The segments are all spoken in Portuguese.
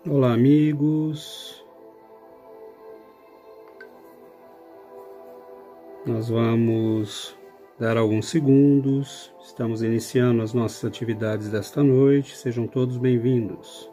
Olá, amigos. Nós vamos dar alguns segundos. Estamos iniciando as nossas atividades desta noite. Sejam todos bem-vindos.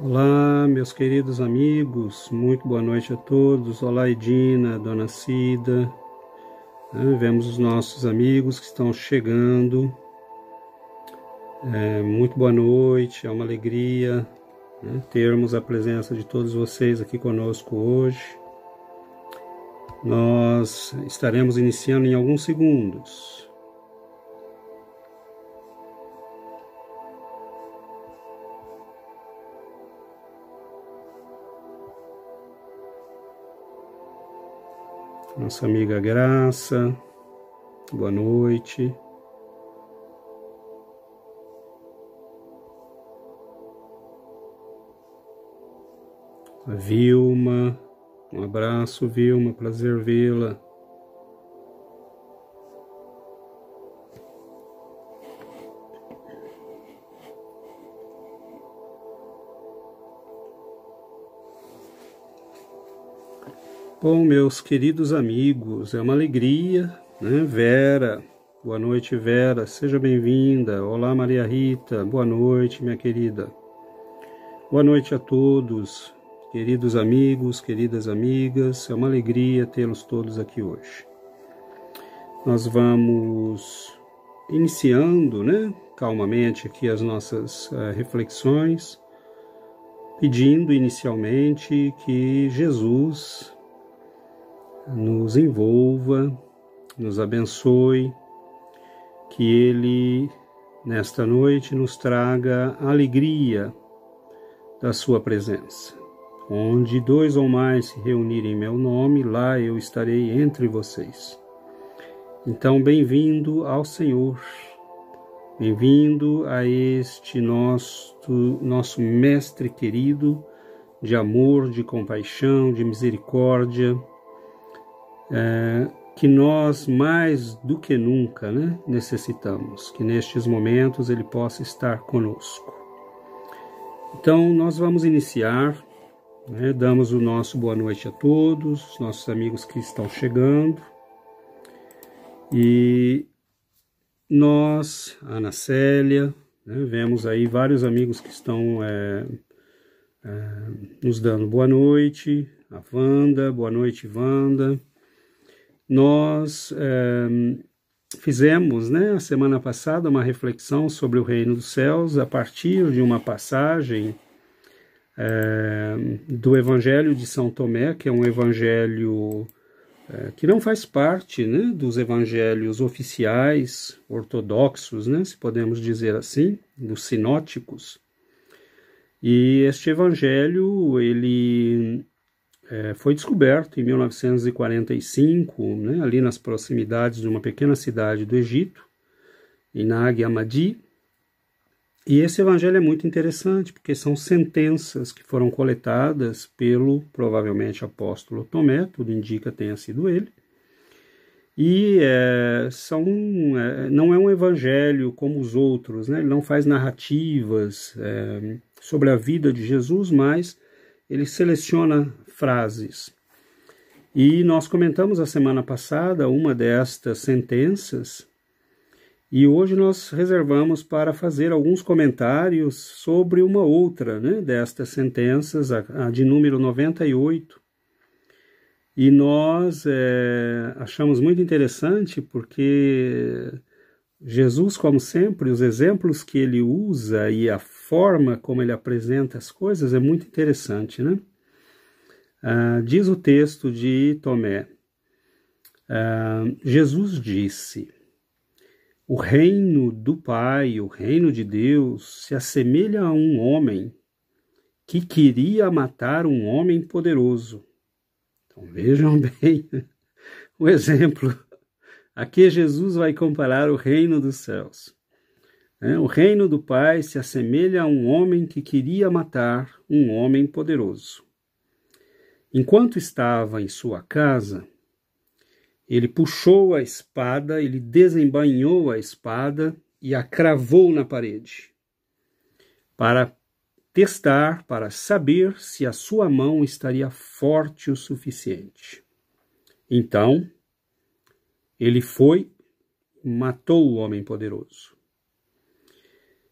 Olá, meus queridos amigos, muito boa noite a todos. Olá, Edina, Dona Cida. Vemos os nossos amigos que estão chegando. Muito boa noite, é uma alegria termos a presença de todos vocês aqui conosco hoje. Nós estaremos iniciando em alguns segundos. Nossa amiga Graça, boa noite. A Vilma, um abraço, Vilma, prazer vê-la. Bom, meus queridos amigos, é uma alegria, né? Vera, boa noite, Vera, seja bem-vinda. Olá, Maria Rita, boa noite, minha querida. Boa noite a todos, queridos amigos, queridas amigas, é uma alegria tê-los todos aqui hoje. Nós vamos iniciando, né, calmamente aqui as nossas reflexões, pedindo inicialmente que Jesus nos envolva, nos abençoe, que Ele, nesta noite, nos traga a alegria da sua presença. Onde 2 ou mais se reunirem em meu nome, lá eu estarei entre vocês. Então, bem-vindo ao Senhor, bem-vindo a este nosso mestre querido, de amor, de compaixão, de misericórdia, que nós mais do que nunca, né, necessitamos, que nestes momentos Ele possa estar conosco. Então, nós vamos iniciar, né, damos o nosso boa noite a todos, os nossos amigos que estão chegando, e nós, Ana Célia, né, vemos aí vários amigos que estão nos dando boa noite, a Wanda, boa noite, Wanda. Nós fizemos, né, a semana passada uma reflexão sobre o reino dos céus a partir de uma passagem do Evangelho de São Tomé, que é um evangelho que não faz parte, né, dos evangelhos oficiais ortodoxos, né, se podemos dizer assim, dos sinóticos. E este evangelho, ele foi descoberto em 1945, né, ali nas proximidades de uma pequena cidade do Egito, em Nag Hammadi. E esse evangelho é muito interessante, porque são sentenças que foram coletadas pelo, provavelmente, apóstolo Tomé, tudo indica tenha sido ele. E não é um evangelho como os outros, né? Ele não faz narrativas sobre a vida de Jesus, mas ele seleciona frases. E nós comentamos a semana passada uma destas sentenças, e hoje nós reservamos para fazer alguns comentários sobre uma outra, né, destas sentenças, a de número 98. E nós achamos muito interessante porque Jesus, como sempre, os exemplos que ele usa e a forma como ele apresenta as coisas é muito interessante, né? Diz o texto de Tomé, Jesus disse: o reino do Pai, o reino de Deus, se assemelha a um homem que queria matar um homem poderoso. Então vejam bem o exemplo. Aqui Jesus vai comparar o reino dos céus. O reino do Pai se assemelha a um homem que queria matar um homem poderoso. Enquanto estava em sua casa, ele puxou a espada, ele desembainhou a espada e a cravou na parede, para testar, para saber se a sua mão estaria forte o suficiente. Então, ele foi e matou o homem poderoso.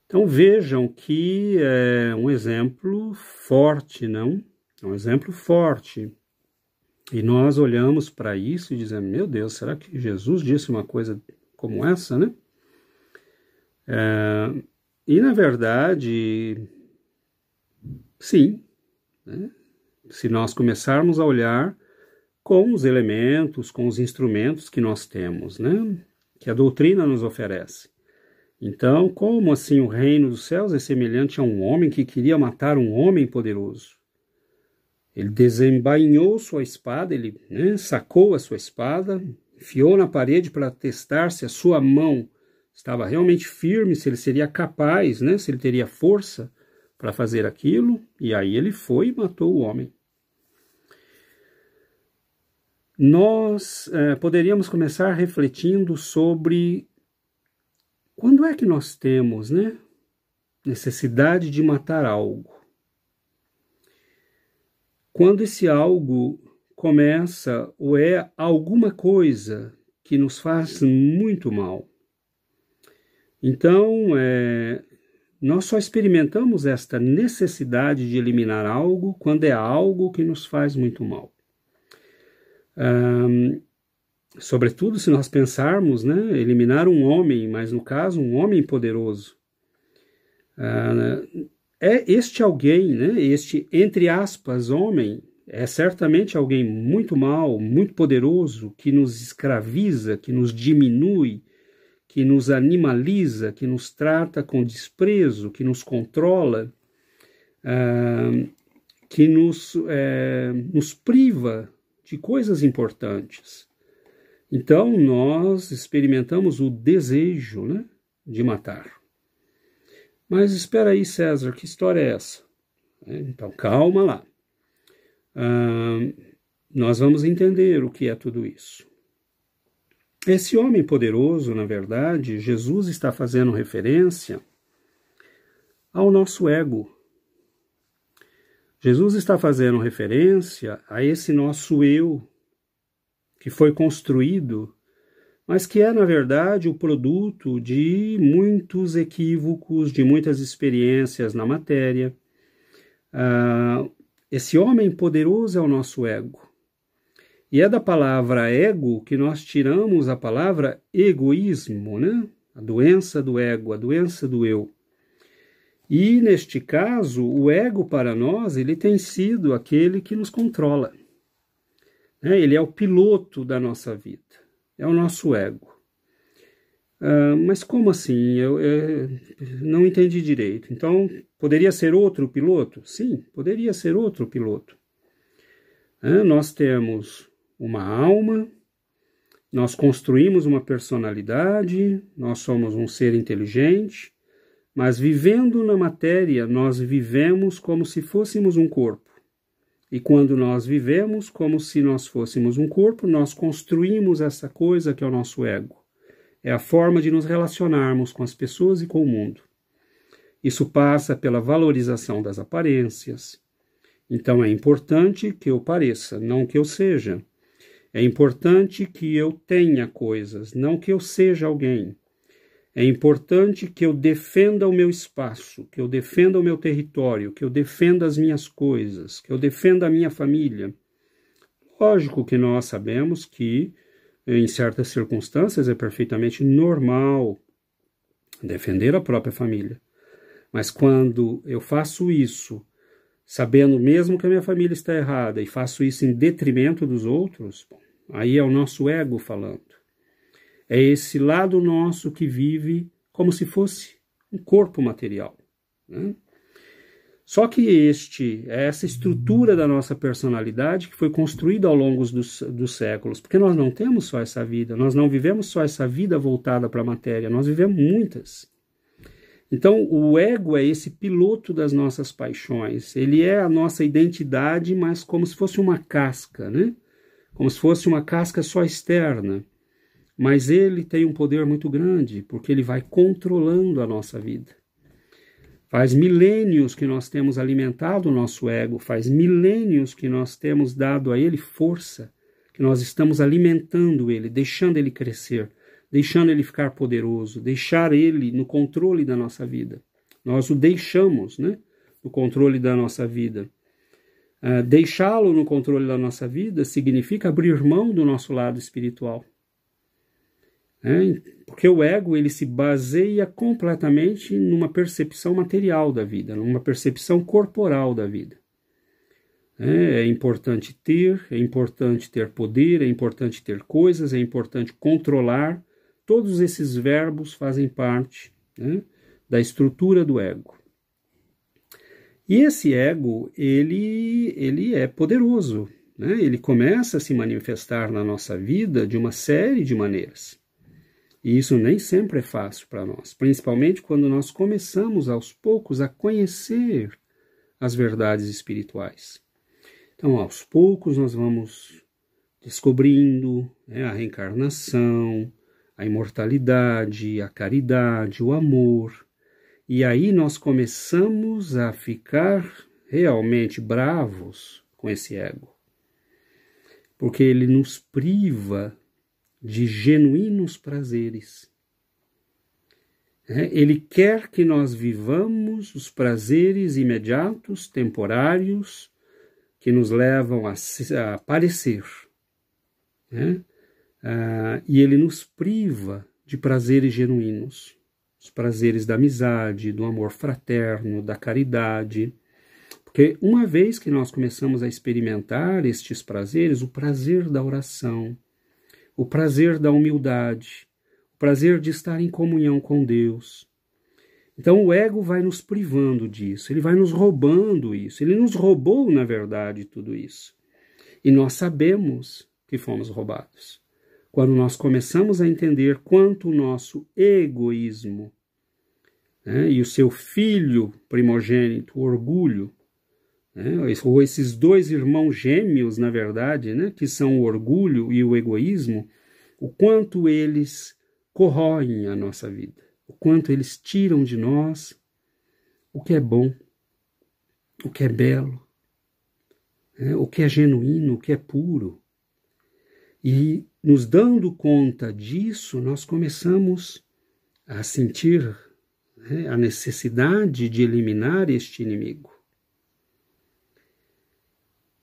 Então vejam que é um exemplo forte, não? É um exemplo forte. E nós olhamos para isso e dizemos, meu Deus, será que Jesus disse uma coisa como essa, né? E na verdade, sim, né? Se nós começarmos a olhar com os elementos, com os instrumentos que nós temos, né? Que a doutrina nos oferece. Então, como assim o reino dos céus é semelhante a um homem que queria matar um homem poderoso? Ele desembainhou sua espada, ele sacou a sua espada, enfiou na parede para testar se a sua mão estava realmente firme, se ele seria capaz, né? Se ele teria força para fazer aquilo, e aí ele foi e matou o homem. Nós poderíamos começar refletindo sobre quando é que nós temos, né, necessidade de matar algo. Quando esse algo começa ou é alguma coisa que nos faz muito mal. Então, nós só experimentamos esta necessidade de eliminar algo quando é algo que nos faz muito mal. Sobretudo se nós pensarmos, né, eliminar um homem, mas no caso um homem poderoso. Este alguém, né, este entre aspas homem, é certamente alguém muito mau, muito poderoso, que nos escraviza, que nos diminui, que nos animaliza, que nos trata com desprezo, que nos controla, que nos priva de coisas importantes. Então, nós experimentamos o desejo, né, de matar. Mas espera aí, César, que história é essa? Então, calma lá. Nós vamos entender o que é tudo isso. Esse homem poderoso, na verdade, Jesus está fazendo referência ao nosso ego. Jesus está fazendo referência a esse nosso eu, que foi construído, mas que é, na verdade, o produto de muitos equívocos, de muitas experiências na matéria. Esse homem poderoso é o nosso ego. E é da palavra ego que nós tiramos a palavra egoísmo, né? A doença do ego, a doença do eu. E, neste caso, o ego para nós, ele tem sido aquele que nos controla. Ele é o piloto da nossa vida. É o nosso ego. Mas como assim? Eu não entendi direito. Então, poderia ser outro piloto? Sim, poderia ser outro piloto. Nós temos uma alma, nós construímos uma personalidade, nós somos um ser inteligente, mas vivendo na matéria, nós vivemos como se fôssemos um corpo. E quando nós vivemos como se nós fôssemos um corpo, nós construímos essa coisa que é o nosso ego. É a forma de nos relacionarmos com as pessoas e com o mundo. Isso passa pela valorização das aparências. Então é importante que eu pareça, não que eu seja. É importante que eu tenha coisas, não que eu seja alguém. É importante que eu defenda o meu espaço, que eu defenda o meu território, que eu defenda as minhas coisas, que eu defenda a minha família. Lógico que nós sabemos que, em certas circunstâncias, é perfeitamente normal defender a própria família. Mas quando eu faço isso, sabendo mesmo que a minha família está errada, e faço isso em detrimento dos outros, bom, aí é o nosso ego falando. É esse lado nosso que vive como se fosse um corpo material, né? Só que essa estrutura da nossa personalidade que foi construída ao longo dos séculos, porque nós não temos só essa vida, nós não vivemos só essa vida voltada para a matéria, nós vivemos muitas. Então, o ego é esse piloto das nossas paixões, ele é a nossa identidade, mas como se fosse uma casca, né? Como se fosse uma casca só externa. Mas ele tem um poder muito grande, porque ele vai controlando a nossa vida. Faz milênios que nós temos alimentado o nosso ego, faz milênios que nós temos dado a ele força, que nós estamos alimentando ele, deixando ele crescer, deixando ele ficar poderoso, deixar ele no controle da nossa vida. Nós o deixamos, né, no controle da nossa vida. Deixá-lo no controle da nossa vida significa abrir mão do nosso lado espiritual. Porque o ego ele se baseia completamente numa percepção material da vida, numa percepção corporal da vida. É importante ter poder, é importante ter coisas, é importante controlar. Todos esses verbos fazem parte, né, da estrutura do ego. E esse ego, ele é poderoso, né? Ele começa a se manifestar na nossa vida de uma série de maneiras. E isso nem sempre é fácil para nós, principalmente quando nós começamos aos poucos a conhecer as verdades espirituais. Então, aos poucos nós vamos descobrindo, né, a reencarnação, a imortalidade, a caridade, o amor. E aí nós começamos a ficar realmente bravos com esse ego, porque ele nos priva de genuínos prazeres. Ele quer que nós vivamos os prazeres imediatos, temporários, que nos levam a parecer. E ele nos priva de prazeres genuínos, os prazeres da amizade, do amor fraterno, da caridade. Porque uma vez que nós começamos a experimentar estes prazeres, o prazer da oração, o prazer da humildade, o prazer de estar em comunhão com Deus. Então o ego vai nos privando disso, ele vai nos roubando isso. Ele nos roubou, na verdade, tudo isso. E nós sabemos que fomos roubados. Quando nós começamos a entender quanto o nosso egoísmo, né, e o seu filho primogênito, o orgulho, ou esses dois irmãos gêmeos, na verdade, né, que são o orgulho e o egoísmo, o quanto eles corroem a nossa vida, o quanto eles tiram de nós o que é bom, o que é belo, o que é genuíno, o que é puro. E nos dando conta disso, nós começamos a sentir, né, a necessidade de eliminar este inimigo.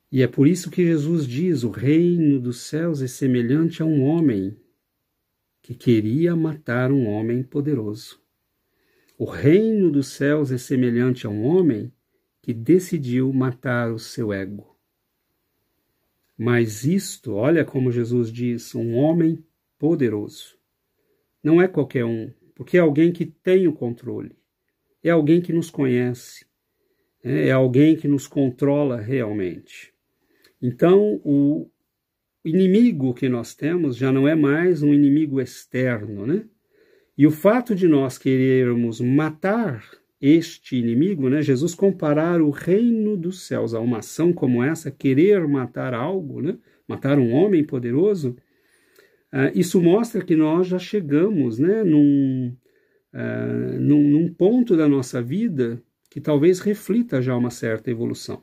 E é por isso que Jesus diz: o reino dos céus é semelhante a um homem que queria matar um homem poderoso. O reino dos céus é semelhante a um homem que decidiu matar o seu ego. Mas isto, olha como Jesus diz, um homem poderoso. Não é qualquer um, porque é alguém que tem o controle, é alguém que nos conhece, é alguém que nos controla realmente. Então, o inimigo que nós temos já não é mais um inimigo externo, né? E o fato de nós querermos matar este inimigo, né? Jesus comparar o reino dos céus a uma ação como essa, querer matar algo, né? Matar um homem poderoso, isso mostra que nós já chegamos, né, num ponto da nossa vida que talvez reflita já uma certa evolução.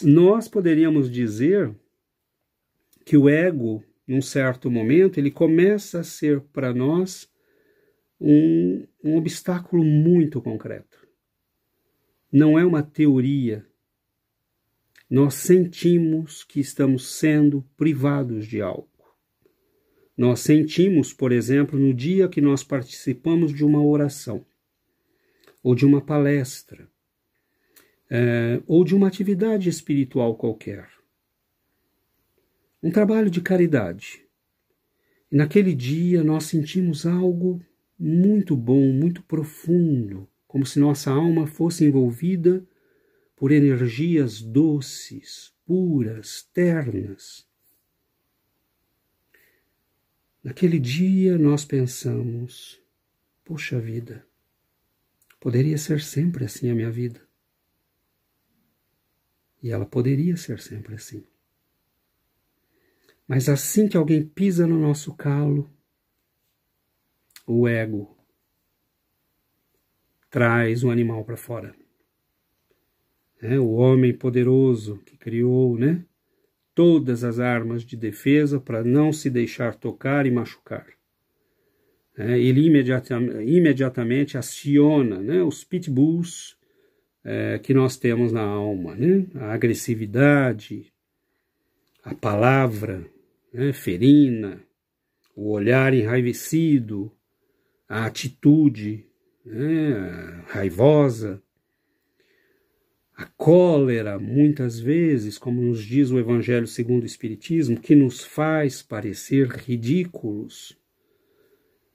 nós poderíamos dizer que o ego, num certo momento, ele começa a ser para nós um obstáculo muito concreto. Não é uma teoria. Nós sentimos que estamos sendo privados de algo. Nós sentimos, por exemplo, no dia que nós participamos de uma oração, ou de uma palestra, ou de uma atividade espiritual qualquer. Um trabalho de caridade. E naquele dia nós sentimos algo muito bom, muito profundo, como se nossa alma fosse envolvida por energias doces, puras, ternas. Naquele dia nós pensamos, poxa vida, poderia ser sempre assim a minha vida. E ela poderia ser sempre assim. Mas assim que alguém pisa no nosso calo, o ego traz o animal para fora. O homem poderoso que criou, todas as armas de defesa para não se deixar tocar e machucar. Ele imediatamente aciona os pitbulls que nós temos na alma, a agressividade, a palavra ferina, o olhar enraivecido, a atitude raivosa, a cólera, muitas vezes, como nos diz o Evangelho segundo o Espiritismo, que nos faz parecer ridículos.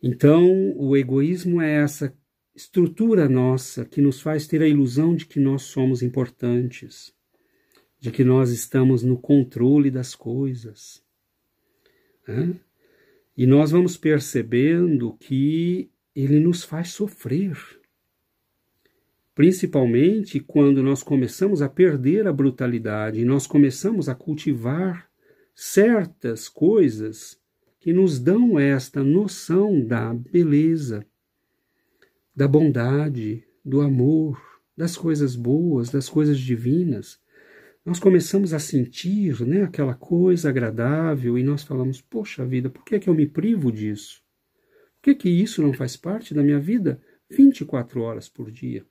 Então, o egoísmo é essa estrutura nossa que nos faz ter a ilusão de que nós somos importantes, de que nós estamos no controle das coisas. E nós vamos percebendo que ele nos faz sofrer. Principalmente quando nós começamos a perder a brutalidade e nós começamos a cultivar certas coisas que nos dão esta noção da beleza, da bondade, do amor, das coisas boas, das coisas divinas. Nós começamos a sentir aquela coisa agradável e nós falamos, poxa vida, por que eu me privo disso? Por que isso não faz parte da minha vida 24 horas por dia?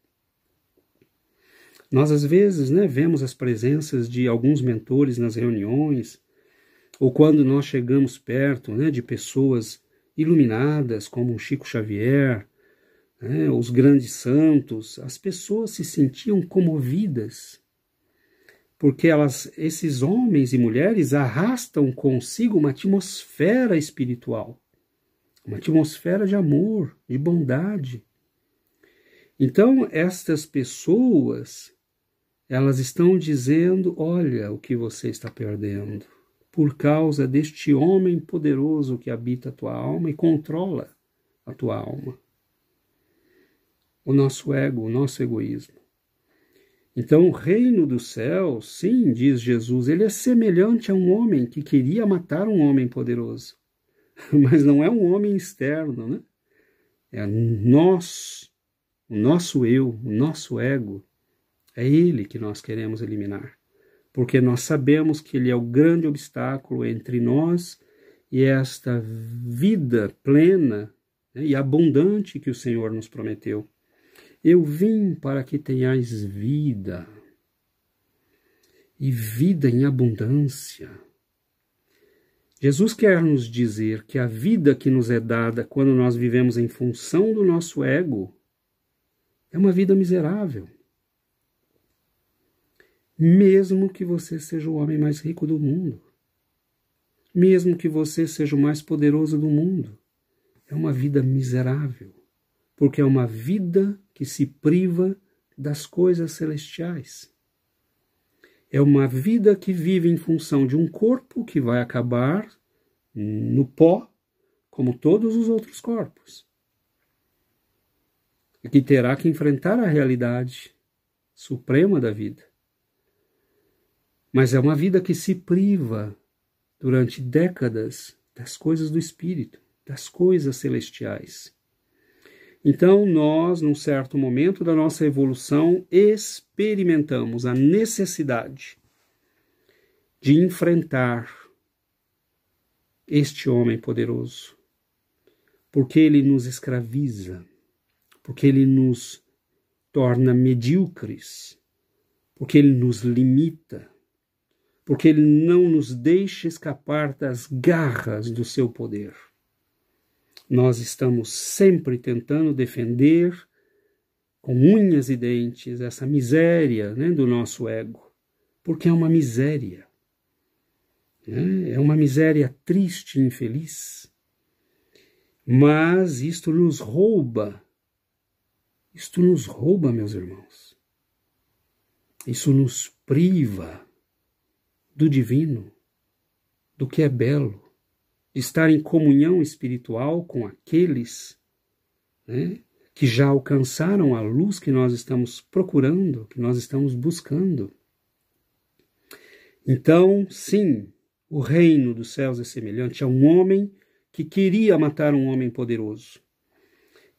Nós, às vezes, vemos as presenças de alguns mentores nas reuniões, ou quando nós chegamos perto de pessoas iluminadas, como o Chico Xavier, os grandes santos, as pessoas se sentiam comovidas, porque esses homens e mulheres arrastam consigo uma atmosfera espiritual, uma atmosfera de amor, de bondade. Então, estas pessoas, elas estão dizendo, olha o que você está perdendo, por causa deste homem poderoso que habita a tua alma e controla a tua alma. O nosso ego, o nosso egoísmo. Então, o reino dos céus, sim, diz Jesus, ele é semelhante a um homem que queria matar um homem poderoso. Mas não é um homem externo, É nós, o nosso eu, o nosso ego. É ele que nós queremos eliminar. Porque nós sabemos que ele é o grande obstáculo entre nós e esta vida plena e abundante que o Senhor nos prometeu. Eu vim para que tenhais vida, e vida em abundância. Jesus quer nos dizer que a vida que nos é dada quando nós vivemos em função do nosso ego é uma vida miserável. Mesmo que você seja o homem mais rico do mundo, mesmo que você seja o mais poderoso do mundo, é uma vida miserável, porque é uma vida que se priva das coisas celestiais. É uma vida que vive em função de um corpo que vai acabar no pó, como todos os outros corpos, e que terá que enfrentar a realidade suprema da vida. Mas é uma vida que se priva durante décadas das coisas do espírito, das coisas celestiais. Então nós, num certo momento da nossa evolução, experimentamos a necessidade de enfrentar este homem poderoso, porque ele nos escraviza, porque ele nos torna medíocres, porque ele nos limita, porque ele não nos deixa escapar das garras do seu poder. Nós estamos sempre tentando defender com unhas e dentes essa miséria, né, do nosso ego, porque é uma miséria. É uma miséria triste e infeliz. Mas isto nos rouba, meus irmãos. Isso nos priva do divino, do que é belo, de estar em comunhão espiritual com aqueles, né, que já alcançaram a luz que nós estamos procurando, que nós estamos buscando. Então, sim, o reino dos céus é semelhante a um homem que queria matar um homem poderoso.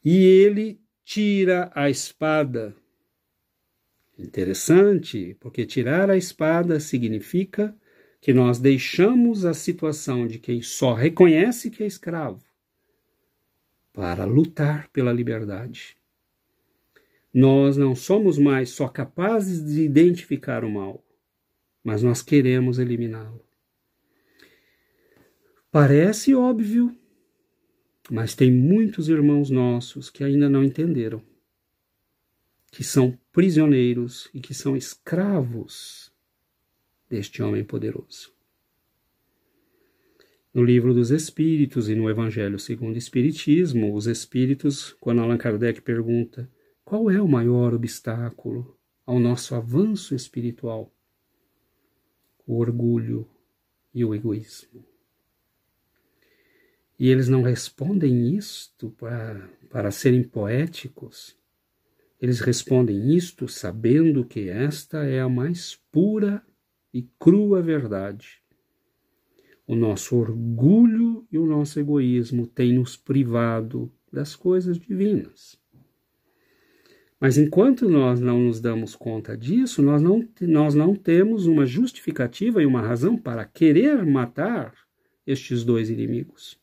E ele tira a espada. Interessante, porque tirar a espada significa que nós deixamos a situação de quem só reconhece que é escravo para lutar pela liberdade. Nós não somos mais só capazes de identificar o mal, mas nós queremos eliminá-lo. Parece óbvio, mas tem muitos irmãos nossos que ainda não entenderam, que são prisioneiros e que são escravos deste homem poderoso. No Livro dos Espíritos e no Evangelho segundo o Espiritismo, os Espíritos, quando Allan Kardec pergunta qual é o maior obstáculo ao nosso avanço espiritual, o orgulho e o egoísmo. E eles não respondem isto para serem poéticos. Eles respondem isto sabendo que esta é a mais pura e crua verdade. O nosso orgulho e o nosso egoísmo têm nos privado das coisas divinas. Mas enquanto nós não nos damos conta disso, nós não temos uma justificativa e uma razão para querer matar estes dois inimigos.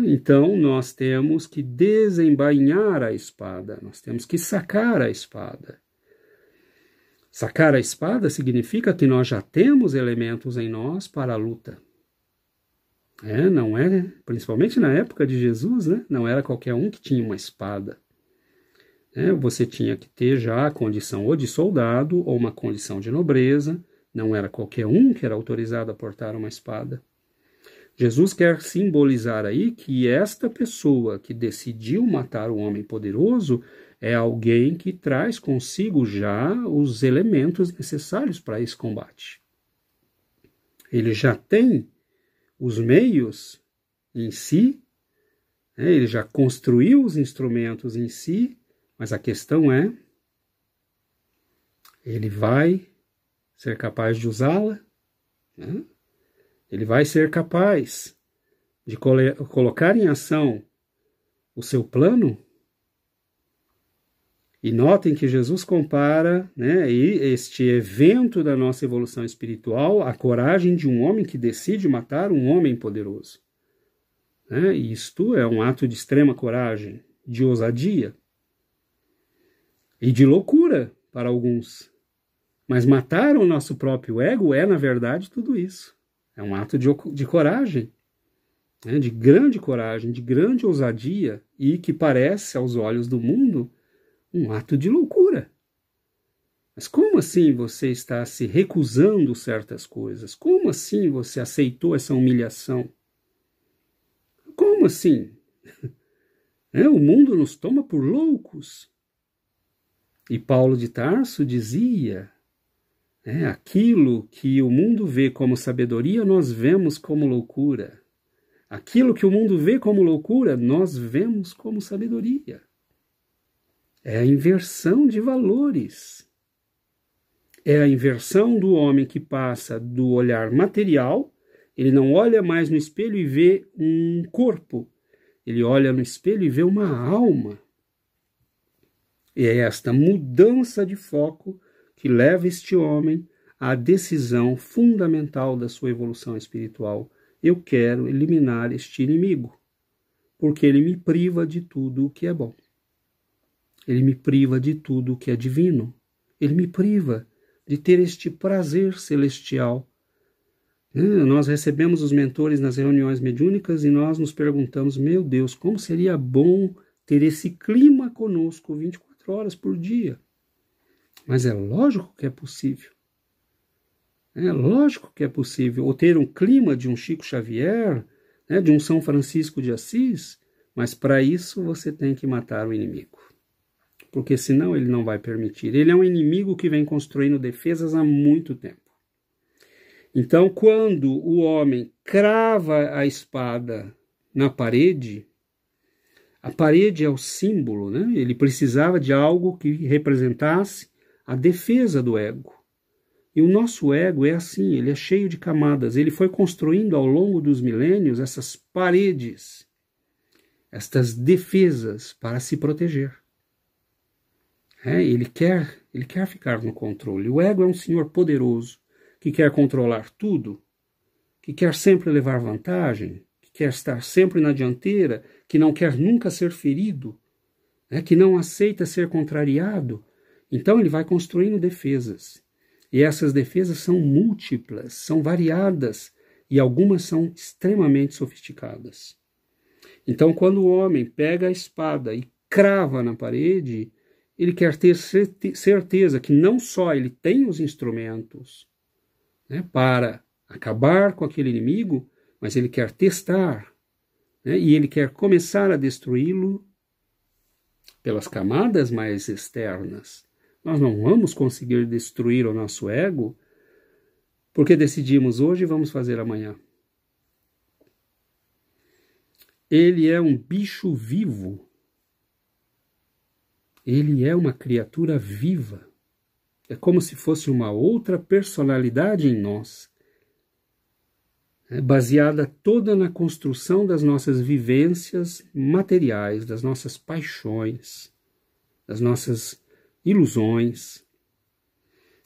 Então nós temos que desembainhar a espada, nós temos que sacar a espada. Sacar a espada significa que nós já temos elementos em nós para a luta. Não é, principalmente na época de Jesus, né? Não era qualquer um que tinha uma espada. Você tinha que ter já a condição ou de soldado ou uma condição de nobreza. Não era qualquer um que era autorizado a portar uma espada. Jesus quer simbolizar aí que esta pessoa que decidiu matar um homem poderoso é alguém que traz consigo já os elementos necessários para esse combate. Ele já tem os meios em si, ele já construiu os instrumentos em si, mas a questão é, ele vai ser capaz de usá-la? Ele vai ser capaz de colocar em ação o seu plano? E notem que Jesus compara, este evento da nossa evolução espiritual à coragem de um homem que decide matar um homem poderoso. Isto é um ato de extrema coragem, de ousadia e de loucura para alguns. Mas matar o nosso próprio ego é, na verdade, tudo isso. É um ato de coragem, de grande coragem, de grande ousadia e que parece, aos olhos do mundo, um ato de loucura. Mas como assim você está se recusando certas coisas? Como assim você aceitou essa humilhação? Como assim? O mundo nos toma por loucos. E Paulo de Tarso dizia, aquilo que o mundo vê como sabedoria, nós vemos como loucura. Aquilo que o mundo vê como loucura, nós vemos como sabedoria. É a inversão de valores. É a inversão do homem que passa do olhar material, ele não olha mais no espelho e vê um corpo, ele olha no espelho e vê uma alma. E é esta mudança de foco que leva este homem a decisão fundamental da sua evolução espiritual. Eu quero eliminar este inimigo, porque ele me priva de tudo o que é bom. Ele me priva de tudo o que é divino. Ele me priva de ter este prazer celestial. Nós recebemos os mentores nas reuniões mediúnicas e nós nos perguntamos, meu Deus, como seria bom ter esse clima conosco 24 horas por dia. Mas é lógico que é possível. É lógico que é possível. Ou ter um clima de um Chico Xavier, de um São Francisco de Assis, mas para isso você tem que matar o inimigo. Porque senão ele não vai permitir. Ele é um inimigo que vem construindo defesas há muito tempo. Então, quando o homem crava a espada na parede, a parede é o símbolo, né? Ele precisava de algo que representasse a defesa do ego. E o nosso ego é assim, ele é cheio de camadas. Ele foi construindo ao longo dos milênios essas paredes, estas defesas para se proteger. Ele quer ficar no controle. O ego é um senhor poderoso, que quer controlar tudo, que quer sempre levar vantagem, que quer estar sempre na dianteira, que não quer nunca ser ferido, que não aceita ser contrariado. Então ele vai construindo defesas. E essas defesas são múltiplas, são variadas, e algumas são extremamente sofisticadas. Então quando o homem pega a espada e crava na parede, ele quer ter certeza que não só ele tem os instrumentos, para acabar com aquele inimigo, mas ele quer testar, e ele quer começar a destruí-lo pelas camadas mais externas. Nós não vamos conseguir destruir o nosso ego porque decidimos hoje e vamos fazer amanhã. Ele é um bicho vivo. Ele é uma criatura viva. É como se fosse uma outra personalidade em nós, baseada toda na construção das nossas vivências materiais, das nossas paixões, das nossas ilusões.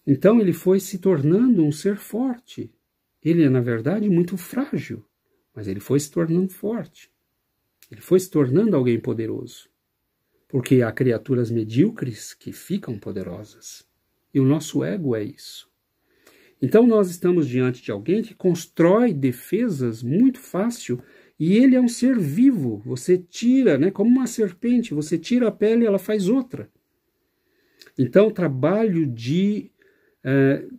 Então ele foi se tornando um ser forte. Ele é, na verdade, muito frágil, mas ele foi se tornando forte. Ele foi se tornando alguém poderoso, porque há criaturas medíocres que ficam poderosas. E o nosso ego é isso. Então nós estamos diante de alguém que constrói defesas muito fácil, e ele é um ser vivo. Você tira, como uma serpente, você tira a pele e ela faz outra. Então o trabalho de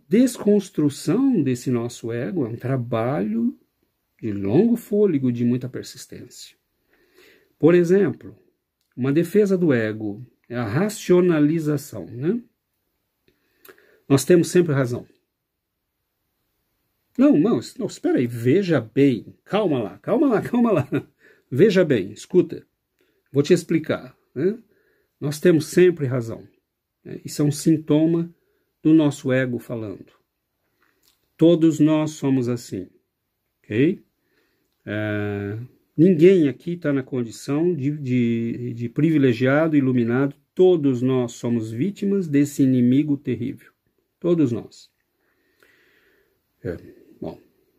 desconstrução desse nosso ego é um trabalho de longo fôlego, de muita persistência. Por exemplo, uma defesa do ego é a racionalização, Nós temos sempre razão. Não, espera aí, veja bem, calma lá. Veja bem, escuta, vou te explicar. Nós temos sempre razão. Isso é um sintoma do nosso ego falando. Todos nós somos assim, ok? Ninguém aqui está na condição de privilegiado, iluminado. Todos nós somos vítimas desse inimigo terrível. Todos nós. Bom,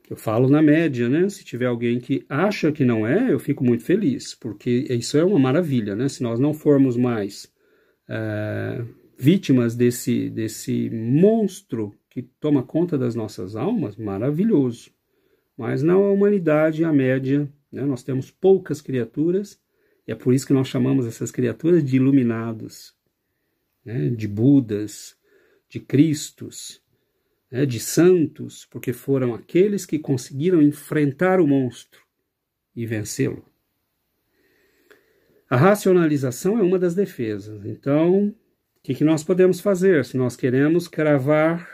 eu falo na média, Se tiver alguém que acha que não é, eu fico muito feliz, porque isso é uma maravilha, Se nós não formos mais vítimas desse monstro que toma conta das nossas almas, maravilhoso. Mas na humanidade, a média, nós temos poucas criaturas, e é por isso que nós chamamos essas criaturas de iluminados, de Budas, de Cristos, de santos, porque foram aqueles que conseguiram enfrentar o monstro e vencê-lo. A racionalização é uma das defesas. Então, o que nós podemos fazer se nós queremos cravar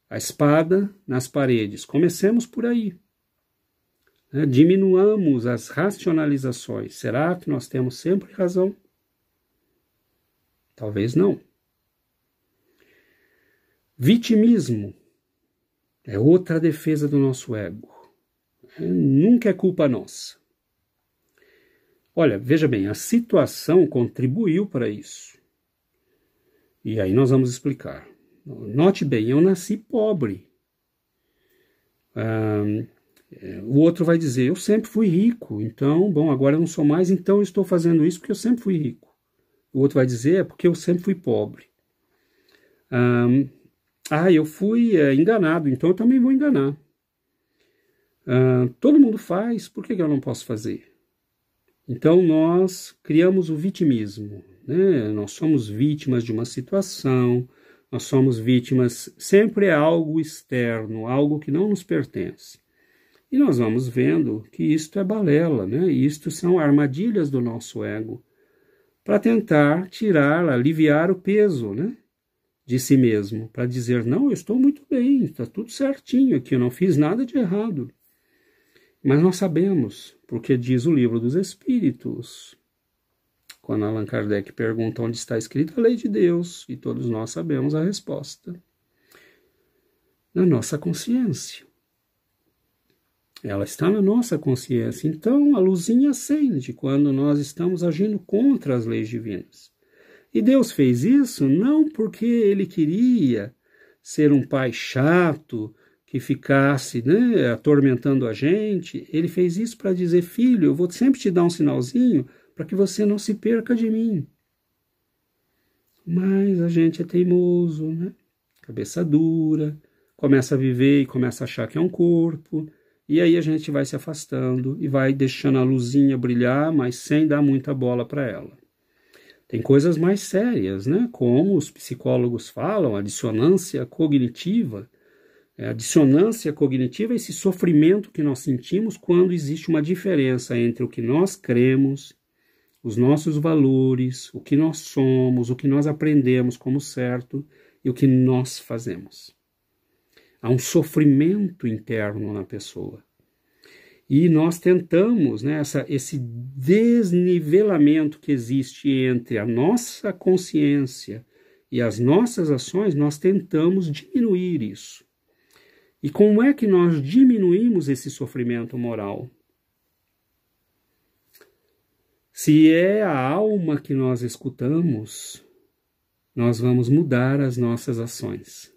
a espada nas paredes? Comecemos por aí. Diminuamos as racionalizações. Será que nós temos sempre razão? Talvez não. Vitimismo é outra defesa do nosso ego. Nunca é culpa nossa. Olha, veja bem, a situação contribuiu para isso. E aí nós vamos explicar. Note bem, eu nasci pobre. O outro vai dizer, eu sempre fui rico, então, bom, agora eu não sou mais, então eu estou fazendo isso porque eu sempre fui rico. O outro vai dizer, é porque eu sempre fui pobre. Eu fui enganado, então eu também vou enganar. Todo mundo faz, por que eu não posso fazer? Então nós criamos o vitimismo, né? Nós somos vítimas de uma situação, nós somos vítimas, sempre é algo externo, algo que não nos pertence. E nós vamos vendo que isto é balela, né? Isto são armadilhas do nosso ego, para tentar tirar, aliviar o peso, né, de si mesmo, para dizer, não, eu estou muito bem, está tudo certinho aqui, eu não fiz nada de errado. Mas nós sabemos, porque diz o Livro dos Espíritos, quando Allan Kardec pergunta onde está escrita a lei de Deus, e todos nós sabemos a resposta, na nossa consciência. Ela está na nossa consciência, então a luzinha acende quando nós estamos agindo contra as leis divinas. E Deus fez isso não porque Ele queria ser um pai chato, que ficasse, né, atormentando a gente. Ele fez isso para dizer, filho, eu vou sempre te dar um sinalzinho para que você não se perca de mim. Mas a gente é teimoso, né? Cabeça dura, começa a viver e começa a achar que é um corpo, e aí a gente vai se afastando e vai deixando a luzinha brilhar, mas sem dar muita bola para ela. Tem coisas mais sérias, né? Como os psicólogos falam, a dissonância cognitiva. A dissonância cognitiva é esse sofrimento que nós sentimos quando existe uma diferença entre o que nós cremos, os nossos valores, o que nós somos, o que nós aprendemos como certo e o que nós fazemos. Há um sofrimento interno na pessoa. E nós tentamos, né, esse desnivelamento que existe entre a nossa consciência e as nossas ações, nós tentamos diminuir isso. E como é que nós diminuímos esse sofrimento moral? Se é a alma que nós escutamos, nós vamos mudar as nossas ações.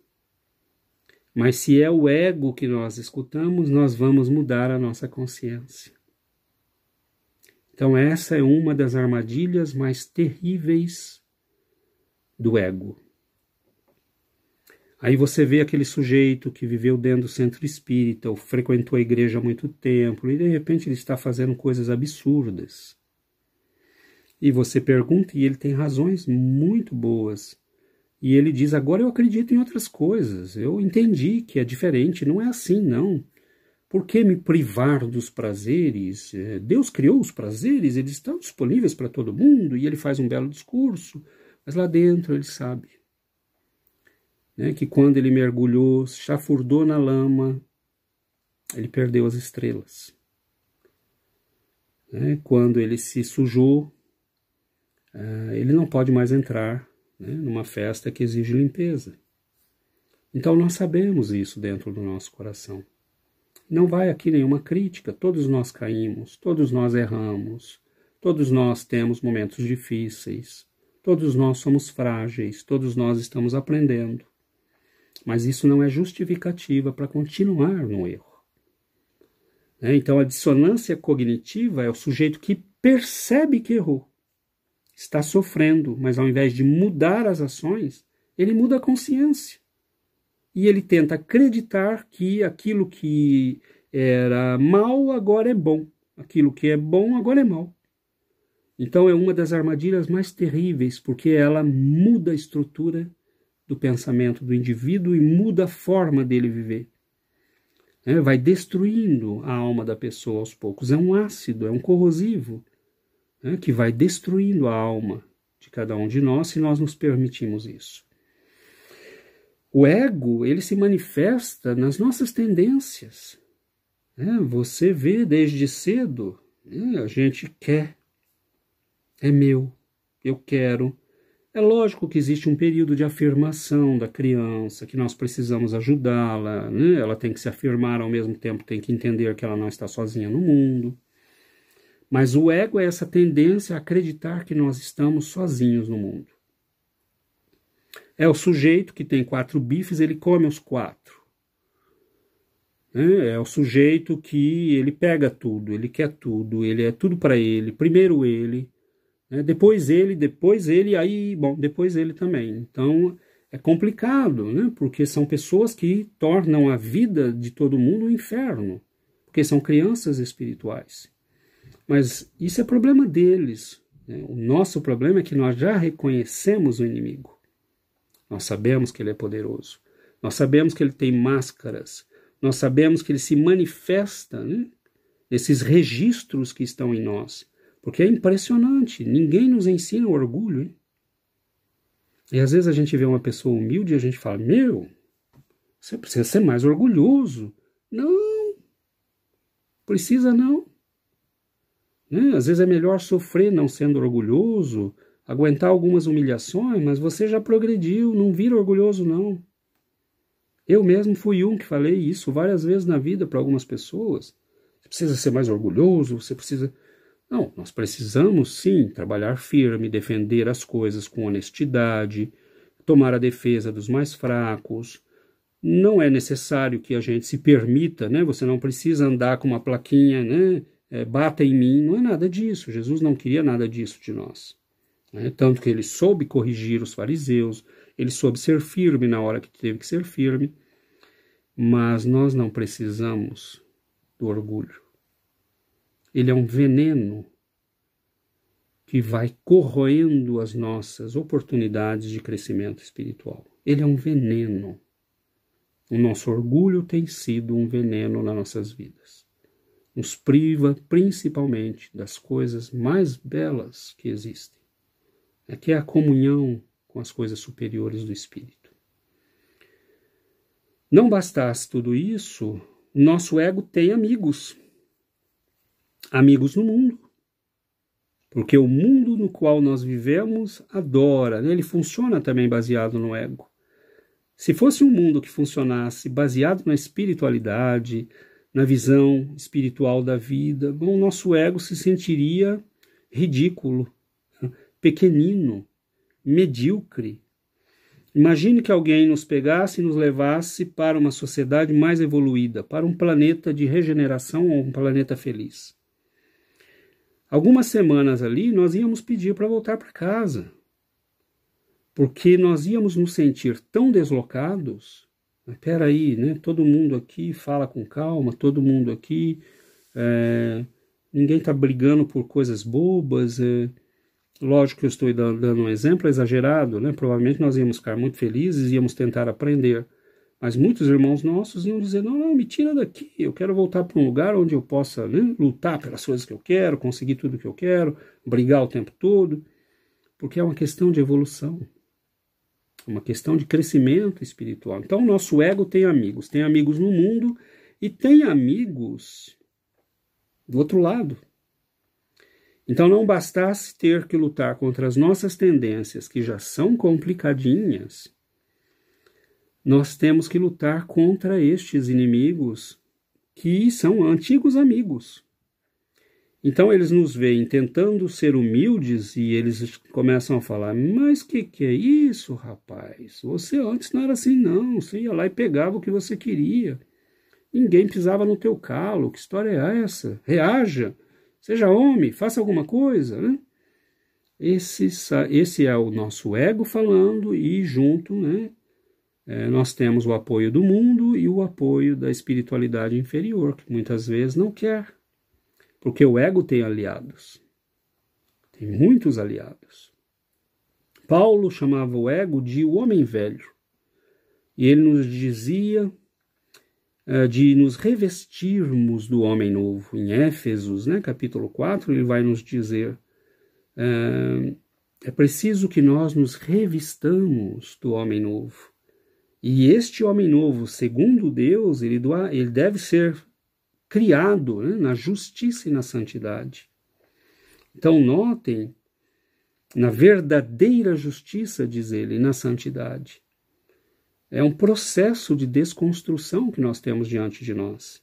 Mas se é o ego que nós escutamos, nós vamos mudar a nossa consciência. Então essa é uma das armadilhas mais terríveis do ego. Aí você vê aquele sujeito que viveu dentro do centro espírita, ou frequentou a igreja há muito tempo, e de repente ele está fazendo coisas absurdas. E você pergunta, e ele tem razões muito boas. E ele diz, agora eu acredito em outras coisas, eu entendi que é diferente, não é assim não. Por que me privar dos prazeres? Deus criou os prazeres, eles estão disponíveis para todo mundo, e ele faz um belo discurso, mas lá dentro ele sabe, né, que quando ele mergulhou, chafurdou na lama, ele perdeu as estrelas. Quando ele se sujou, ele não pode mais entrar, né, numa festa que exige limpeza. Então nós sabemos isso dentro do nosso coração. Não vai aqui nenhuma crítica, todos nós caímos, todos nós erramos, todos nós temos momentos difíceis, todos nós somos frágeis, todos nós estamos aprendendo. Mas isso não é justificativa para continuar no erro. Então a dissonância cognitiva é o sujeito que percebe que errou, está sofrendo, mas ao invés de mudar as ações, ele muda a consciência. E ele tenta acreditar que aquilo que era mal agora é bom, aquilo que é bom agora é mal. Então é uma das armadilhas mais terríveis, porque ela muda a estrutura do pensamento do indivíduo e muda a forma dele viver. Vai destruindo a alma da pessoa aos poucos. É um ácido, é um corrosivo, que vai destruindo a alma de cada um de nós se nós nos permitimos isso. O ego, ele se manifesta nas nossas tendências. Você vê desde cedo, a gente quer, é meu, eu quero. É lógico que existe um período de afirmação da criança, que nós precisamos ajudá-la, né? Ela tem que se afirmar, ao mesmo tempo tem que entender que ela não está sozinha no mundo. Mas o ego é essa tendência a acreditar que nós estamos sozinhos no mundo. É o sujeito que tem 4 bifes, ele come os 4. É o sujeito que ele pega tudo, ele quer tudo, ele é tudo para ele, primeiro ele, né? Depois ele, aí, bom, depois ele também. Então é complicado, né? Porque são pessoas que tornam a vida de todo mundo um inferno, porque são crianças espirituais. Mas isso é problema deles, né? O nosso problema é que nós já reconhecemos o inimigo. Nós sabemos que ele é poderoso, nós sabemos que ele tem máscaras, nós sabemos que ele se manifesta, né, nesses registros que estão em nós. Porque é impressionante, ninguém nos ensina o orgulho. Hein? E às vezes a gente vê uma pessoa humilde e a gente fala, você precisa ser mais orgulhoso. Não, precisa não. Né? Às vezes é melhor sofrer não sendo orgulhoso, aguentar algumas humilhações, mas você já progrediu, não vira orgulhoso não. Eu mesmo fui um que falei isso várias vezes na vida para algumas pessoas. Você precisa ser mais orgulhoso, você precisa... Não, nós precisamos sim trabalhar firme, defender as coisas com honestidade, tomar a defesa dos mais fracos. Não é necessário que a gente se permita, né? Você não precisa andar com uma plaquinha, né? Bata em mim, não é nada disso. Jesus não queria nada disso de nós. Né? Tanto que ele soube corrigir os fariseus, ele soube ser firme na hora que teve que ser firme, mas nós não precisamos do orgulho. Ele é um veneno que vai corroendo as nossas oportunidades de crescimento espiritual. Ele é um veneno. O nosso orgulho tem sido um veneno nas nossas vidas. Nos priva principalmente das coisas mais belas que existem, que é a comunhão com as coisas superiores do Espírito. Não bastasse tudo isso, nosso ego tem amigos. Amigos no mundo. Porque o mundo no qual nós vivemos adora, né? Ele funciona também baseado no ego. Se fosse um mundo que funcionasse baseado na espiritualidade, na visão espiritual da vida, bom, o nosso ego se sentiria ridículo, pequenino, medíocre. Imagine que alguém nos pegasse e nos levasse para uma sociedade mais evoluída, para um planeta de regeneração ou um planeta feliz. Algumas semanas ali nós íamos pedir para voltar para casa, porque nós íamos nos sentir tão deslocados. Espera aí, né? Todo mundo aqui fala com calma, todo mundo aqui, ninguém está brigando por coisas bobas. Lógico que eu estou dando um exemplo exagerado, né? Provavelmente nós íamos ficar muito felizes, íamos tentar aprender. Mas muitos irmãos nossos iam dizer, não, me tira daqui, eu quero voltar para um lugar onde eu possa, né, lutar pelas coisas que eu quero, conseguir tudo que eu quero, brigar o tempo todo, porque é uma questão de evolução, uma questão de crescimento espiritual. Então o nosso ego tem amigos no mundo e tem amigos do outro lado. Então não bastasse ter que lutar contra as nossas tendências, que já são complicadinhas, nós temos que lutar contra estes inimigos que são antigos amigos. Então eles nos veem tentando ser humildes e eles começam a falar, mas que é isso, rapaz? Você antes não era assim não, você ia lá e pegava o que você queria. Ninguém pisava no teu calo, que história é essa? Reaja, seja homem, faça alguma coisa, né? Esse é o nosso ego falando e junto, né? Nós temos o apoio do mundo e o apoio da espiritualidade inferior, que muitas vezes não quer. Porque o ego tem aliados. Tem muitos aliados. Paulo chamava o ego de o homem velho. E ele nos dizia de nos revestirmos do homem novo. Em Éfesos, né, capítulo 4, ele vai nos dizer é preciso que nós nos revistamos do homem novo. E este homem novo, segundo Deus, ele deve ser criado, né, na justiça e na santidade. Então notem, na verdadeira justiça, diz ele, na santidade. É um processo de desconstrução que nós temos diante de nós.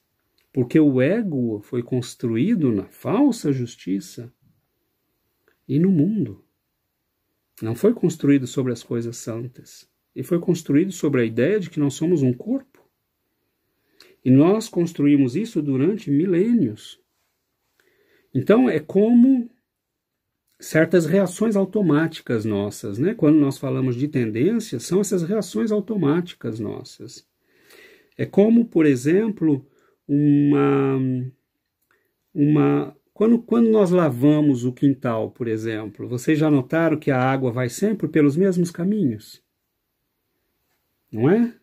Porque o ego foi construído na falsa justiça e no mundo. Não foi construído sobre as coisas santas. Ele foi construído sobre a ideia de que nós somos um corpo. E nós construímos isso durante milênios. Então, é como certas reações automáticas nossas, né? Quando nós falamos de tendências, são essas reações automáticas nossas. É como, por exemplo, quando nós lavamos o quintal, por exemplo, vocês já notaram que a água vai sempre pelos mesmos caminhos? Não é?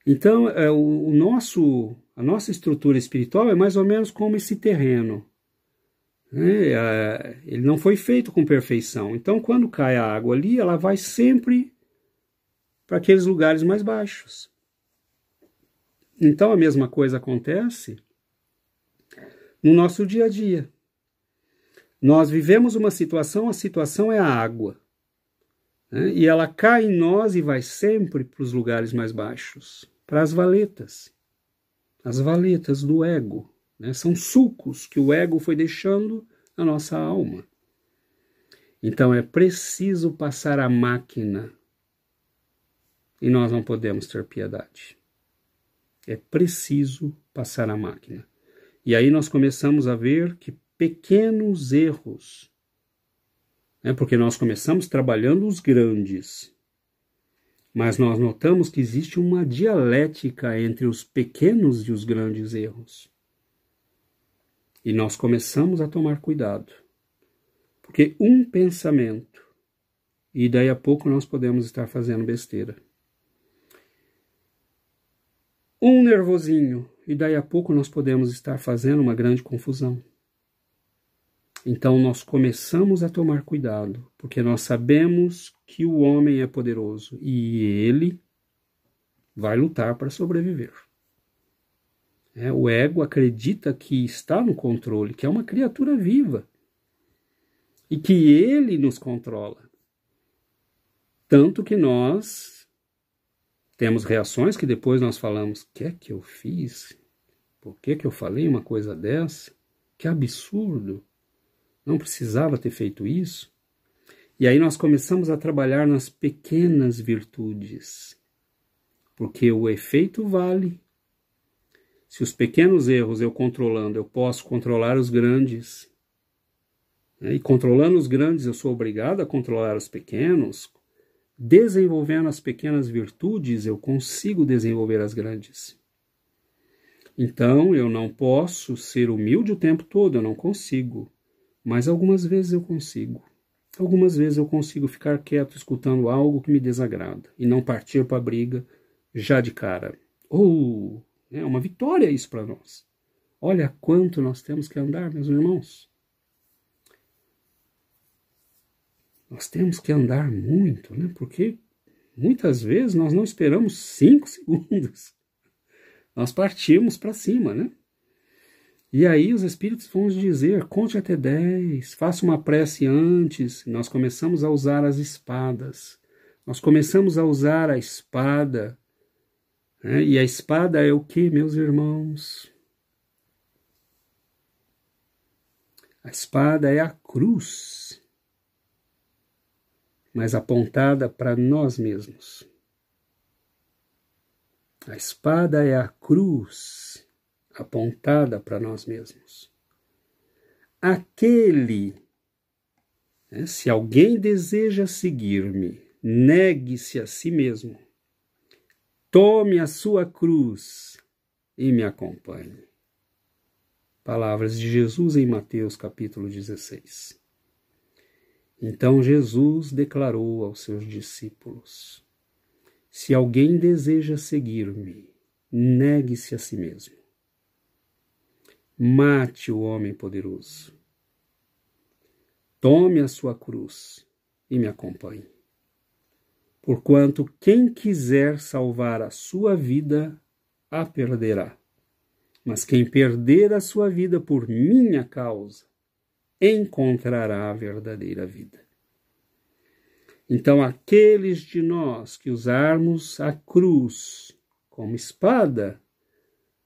Então, a nossa estrutura espiritual é mais ou menos como esse terreno. Ele não foi feito com perfeição. Então, quando cai a água ali, ela vai sempre para aqueles lugares mais baixos. Então, a mesma coisa acontece no nosso dia a dia. Nós vivemos uma situação, a situação é a água. E ela cai em nós e vai sempre para os lugares mais baixos, para as valetas do ego. São sulcos que o ego foi deixando na nossa alma. Então é preciso passar a máquina e nós não podemos ter piedade. É preciso passar a máquina. E aí nós começamos a ver que pequenos erros, porque nós começamos trabalhando os grandes, mas nós notamos que existe uma dialética entre os pequenos e os grandes erros. E nós começamos a tomar cuidado. Porque um pensamento, e daí a pouco nós podemos estar fazendo besteira. Um nervosinho, e daí a pouco nós podemos estar fazendo uma grande confusão. Então nós começamos a tomar cuidado, porque nós sabemos que o homem é poderoso e ele vai lutar para sobreviver. O ego acredita que está no controle, que é uma criatura viva e que ele nos controla. Tanto que nós temos reações que depois nós falamos: o que é que eu fiz? Por que eu falei uma coisa dessa? Que absurdo! Não precisava ter feito isso. E aí nós começamos a trabalhar nas pequenas virtudes, porque o efeito vale. Se os pequenos erros eu controlando, eu posso controlar os grandes. E controlando os grandes, eu sou obrigado a controlar os pequenos. Desenvolvendo as pequenas virtudes, eu consigo desenvolver as grandes. Então, eu não posso ser humilde o tempo todo, eu não consigo. Mas algumas vezes eu consigo. Algumas vezes eu consigo ficar quieto escutando algo que me desagrada e não partir para a briga já de cara. É uma vitória isso para nós. Olha quanto nós temos que andar, meus irmãos. Nós temos que andar muito, porque muitas vezes nós não esperamos 5 segundos. Nós partimos para cima, E aí os espíritos vão nos dizer: conte até 10, faça uma prece antes. Nós começamos a usar as espadas. Nós começamos a usar a espada. E a espada é o que, meus irmãos? A espada é a cruz, mas apontada para nós mesmos. A espada é a cruz, apontada para nós mesmos. Se alguém deseja seguir-me, negue-se a si mesmo. Tome a sua cruz e me acompanhe. Palavras de Jesus em Mateus capítulo 16. Então Jesus declarou aos seus discípulos: se alguém deseja seguir-me, negue-se a si mesmo. Mate o homem poderoso. Tome a sua cruz e me acompanhe. Porquanto quem quiser salvar a sua vida, a perderá. Mas quem perder a sua vida por minha causa, encontrará a verdadeira vida. Então, aqueles de nós que usarmos a cruz como espada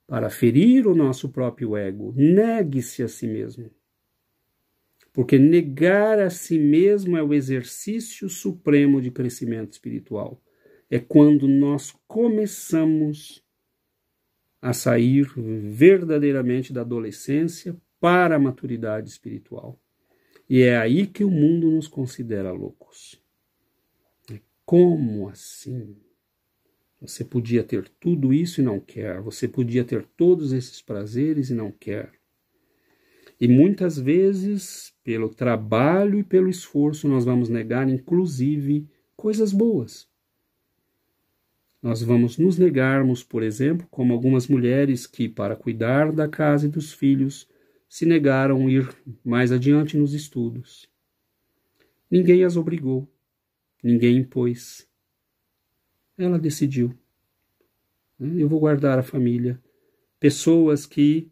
para ferir o nosso próprio ego, negue-se a si mesmo. Porque negar a si mesmo é o exercício supremo de crescimento espiritual. é quando nós começamos a sair verdadeiramente da adolescência para a maturidade espiritual. E é aí que o mundo nos considera loucos. Como assim? Você podia ter tudo isso e não quer. Você podia ter todos esses prazeres e não quer. E muitas vezes, pelo trabalho e pelo esforço, nós vamos negar, inclusive, coisas boas. Nós vamos nos negarmos, por exemplo, como algumas mulheres que, para cuidar da casa e dos filhos, se negaram a ir mais adiante nos estudos. Ninguém as obrigou, ninguém impôs. Ela decidiu. Eu vou guardar a família. Pessoas que,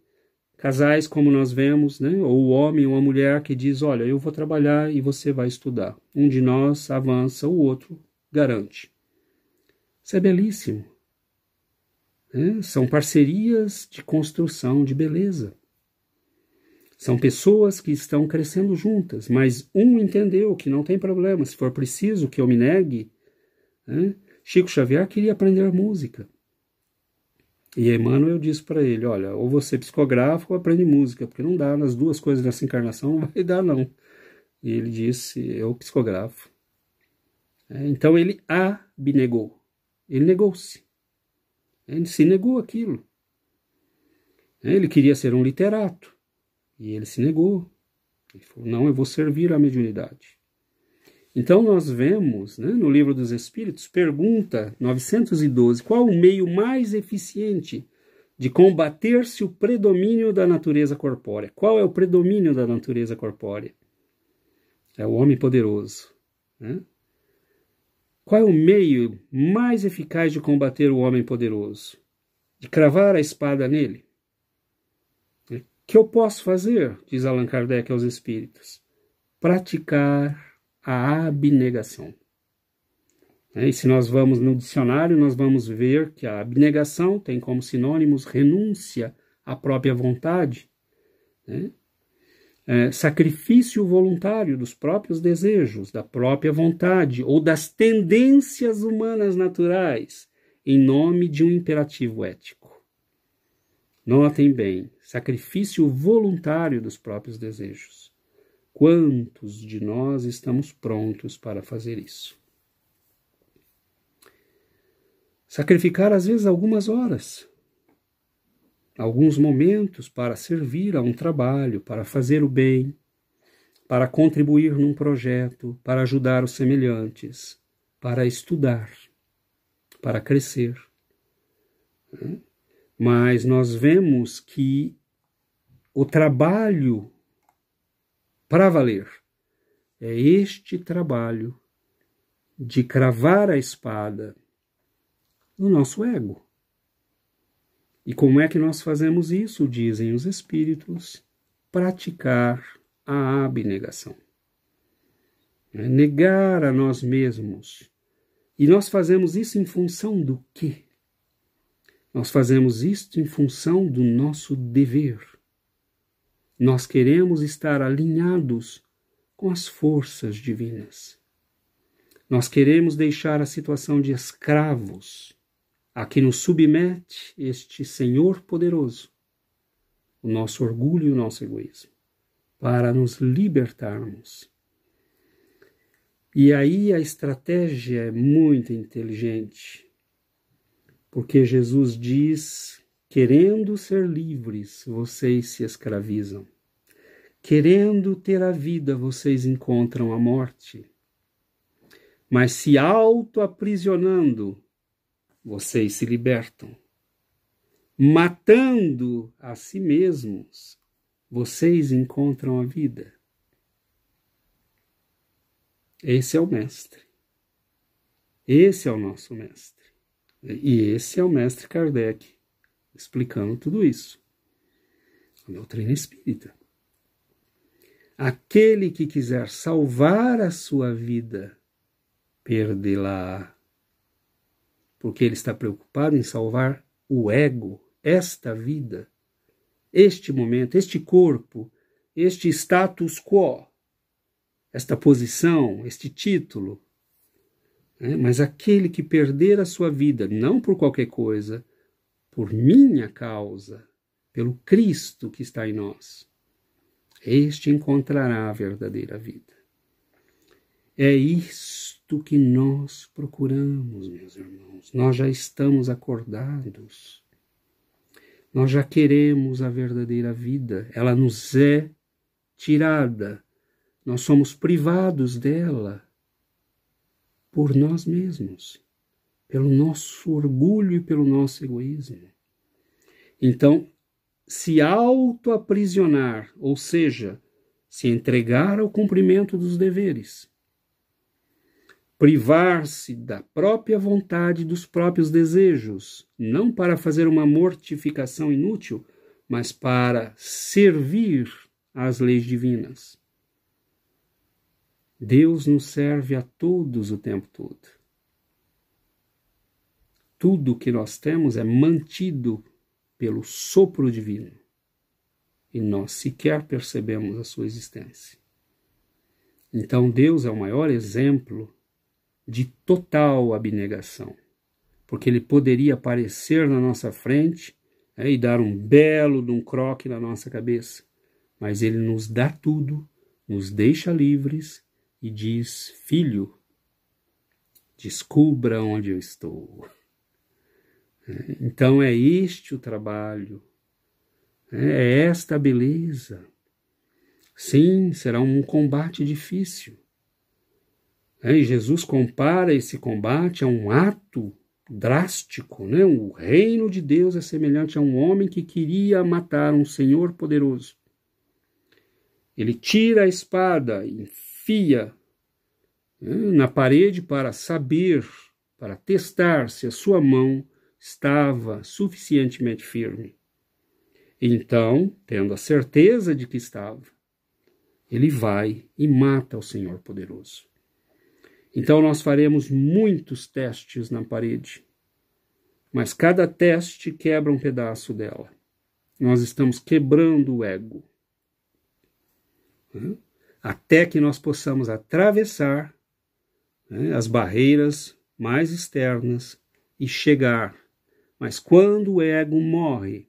casais como nós vemos, né? Ou o homem ou a mulher que diz, olha, eu vou trabalhar e você vai estudar. Um de nós avança, o outro garante. Isso é belíssimo. São parcerias de construção de beleza. São pessoas que estão crescendo juntas, mas um entendeu que não tem problema, se for preciso que eu me negue. Chico Xavier queria aprender música. E Emmanuel disse para ele, olha, ou você psicografa ou aprende música, porque não dá, nas duas coisas nessa encarnação não vai dar não. E ele disse, eu psicografo. Então ele abnegou. Ele negou-se. Ele se negou aquilo. Ele queria ser um literato. E ele se negou. Ele falou, não, eu vou servir à mediunidade. Então nós vemos, no Livro dos Espíritos, pergunta 912, qual o meio mais eficiente de combater-se o predomínio da natureza corpórea? Qual é o predomínio da natureza corpórea? É o homem poderoso. Qual é o meio mais eficaz de combater o homem poderoso? De cravar a espada nele? O que eu posso fazer, diz Allan Kardec aos espíritos? Praticar a abnegação. E se nós vamos no dicionário, nós vamos ver que a abnegação tem como sinônimos renúncia à própria vontade, sacrifício voluntário dos próprios desejos, da própria vontade ou das tendências humanas naturais, em nome de um imperativo ético. Notem bem, sacrifício voluntário dos próprios desejos. Quantos de nós estamos prontos para fazer isso? Sacrificar, às vezes, algumas horas, alguns momentos para servir a um trabalho, para fazer o bem, para contribuir num projeto, para ajudar os semelhantes, para estudar, para crescer. Mas nós vemos que o trabalho para valer é este trabalho de cravar a espada no nosso ego. E como é que nós fazemos isso? Dizem os espíritos, praticar a abnegação. Negar a nós mesmos. E nós fazemos isso em função do quê? Nós fazemos isso em função do nosso dever. Nós queremos estar alinhados com as forças divinas. Nós queremos deixar a situação de escravos a que nos submete este Senhor poderoso, o nosso orgulho e o nosso egoísmo, para nos libertarmos. E aí a estratégia é muito inteligente, porque Jesus diz, querendo ser livres, vocês se escravizam. Querendo ter a vida, vocês encontram a morte. Mas se auto-aprisionando, vocês se libertam. Matando a si mesmos, vocês encontram a vida. Esse é o mestre. Esse é o nosso mestre. E esse é o mestre Kardec, explicando tudo isso. A doutrina espírita. Aquele que quiser salvar a sua vida, perdê-la. Porque ele está preocupado em salvar o ego, esta vida, este momento, este corpo, este status quo, esta posição, este título. Mas aquele que perder a sua vida, não por qualquer coisa, por minha causa, pelo Cristo que está em nós, este encontrará a verdadeira vida. É isto que nós procuramos, meus irmãos. Nós já estamos acordados. Nós já queremos a verdadeira vida. Ela nos é tirada. Nós somos privados dela por nós mesmos, pelo nosso orgulho e pelo nosso egoísmo. Então, se auto-aprisionar, ou seja, se entregar ao cumprimento dos deveres, privar-se da própria vontade e dos próprios desejos, não para fazer uma mortificação inútil, mas para servir às leis divinas. Deus nos serve a todos o tempo todo. Tudo que nós temos é mantido pelo sopro divino e nós sequer percebemos a sua existência. Então Deus é o maior exemplo de total abnegação, porque Ele poderia aparecer na nossa frente e dar um belo de um croque na nossa cabeça, mas Ele nos dá tudo, nos deixa livres e diz: filho, descubra onde eu estou. Então é este o trabalho, é esta a beleza. Sim, será um combate difícil. E Jesus compara esse combate a um ato drástico. O reino de Deus é semelhante a um homem que queria matar um senhor poderoso. Ele tira a espada, enfia na parede para saber, para testar se a sua mão estava suficientemente firme. Então, tendo a certeza de que estava, ele vai e mata o Senhor poderoso. Então nós faremos muitos testes na parede, mas cada teste quebra um pedaço dela. Nós estamos quebrando o ego, até que nós possamos atravessar as barreiras mais externas e chegar. Mas quando o ego morre,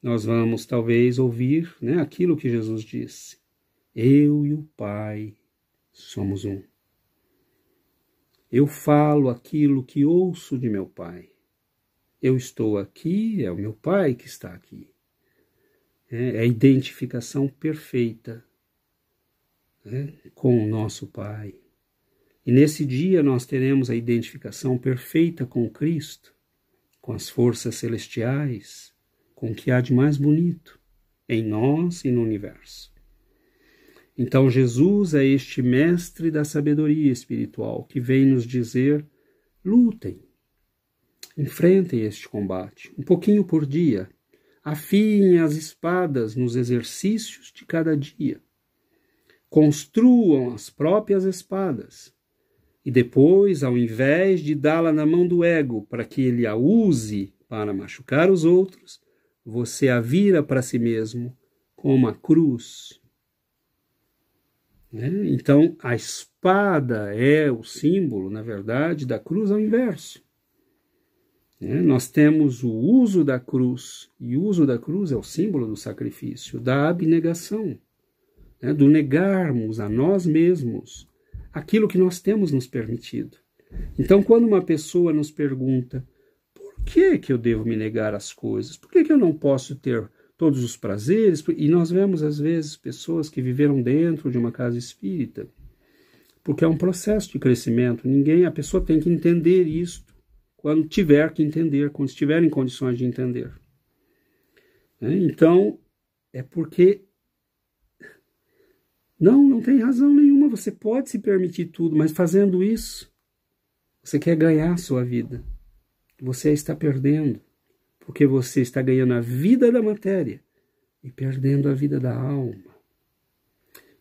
nós vamos talvez ouvir aquilo que Jesus disse: eu e o Pai somos um. Eu falo aquilo que ouço de meu Pai. Eu estou aqui, é o meu Pai que está aqui. É a identificação perfeita com o nosso Pai. E nesse dia nós teremos a identificação perfeita com Cristo, com as forças celestiais, com o que há de mais bonito em nós e no universo. Então Jesus é este mestre da sabedoria espiritual que vem nos dizer: lutem, enfrentem este combate, um pouquinho por dia, afiem as espadas nos exercícios de cada dia, construam as próprias espadas e depois, ao invés de dá-la na mão do ego para que ele a use para machucar os outros, você a vira para si mesmo com uma cruz. Então, a espada é o símbolo, na verdade, da cruz ao inverso. Nós temos o uso da cruz, e o uso da cruz é o símbolo do sacrifício, da abnegação, do negarmos a nós mesmos aquilo que nós temos nos permitido. Então, quando uma pessoa nos pergunta: por que eu devo me negar às coisas? Por que eu não posso ter todos os prazeres? E nós vemos, às vezes, pessoas que viveram dentro de uma casa espírita, porque é um processo de crescimento. A pessoa tem que entender isto quando tiver que entender, quando estiver em condições de entender. Então, é porque não tem razão nenhuma. Você pode se permitir tudo, mas fazendo isso, você quer ganhar a sua vida. Você está perdendo, porque você está ganhando a vida da matéria e perdendo a vida da alma.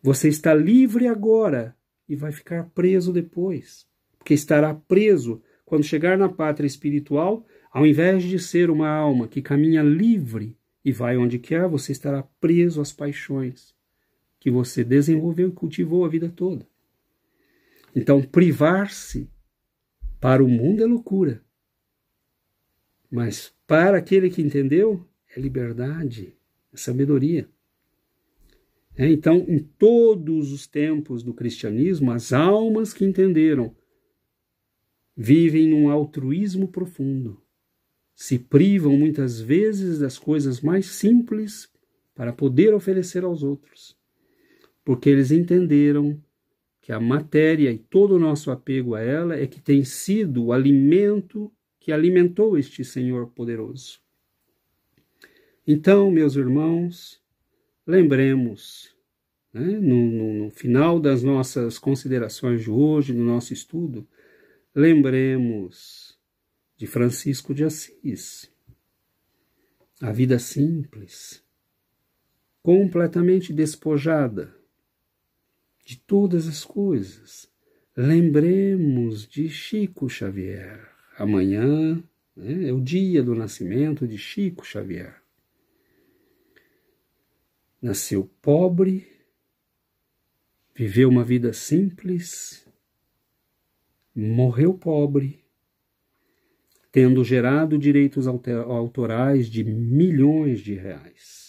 Você está livre agora e vai ficar preso depois, porque estará preso quando chegar na pátria espiritual. Ao invés de ser uma alma que caminha livre e vai onde quer, você estará preso às paixões que você desenvolveu e cultivou a vida toda. Então, privar-se Para o mundo é loucura, mas para aquele que entendeu, é liberdade, é sabedoria. Então, em todos os tempos do cristianismo, as almas que entenderam vivem num altruísmo profundo. Se privam muitas vezes das coisas mais simples para poder oferecer aos outros, porque eles entenderam que a matéria e todo o nosso apego a ela é que tem sido o alimento que alimentou este Senhor poderoso. Então, meus irmãos, lembremos, no final das nossas considerações de hoje, no nosso estudo, lembremos de Francisco de Assis. A vida simples, completamente despojada de todas as coisas. Lembremos de Chico Xavier. Amanhã é o dia do nascimento de Chico Xavier. Nasceu pobre, viveu uma vida simples, morreu pobre, tendo gerado direitos autorais de milhões de reais.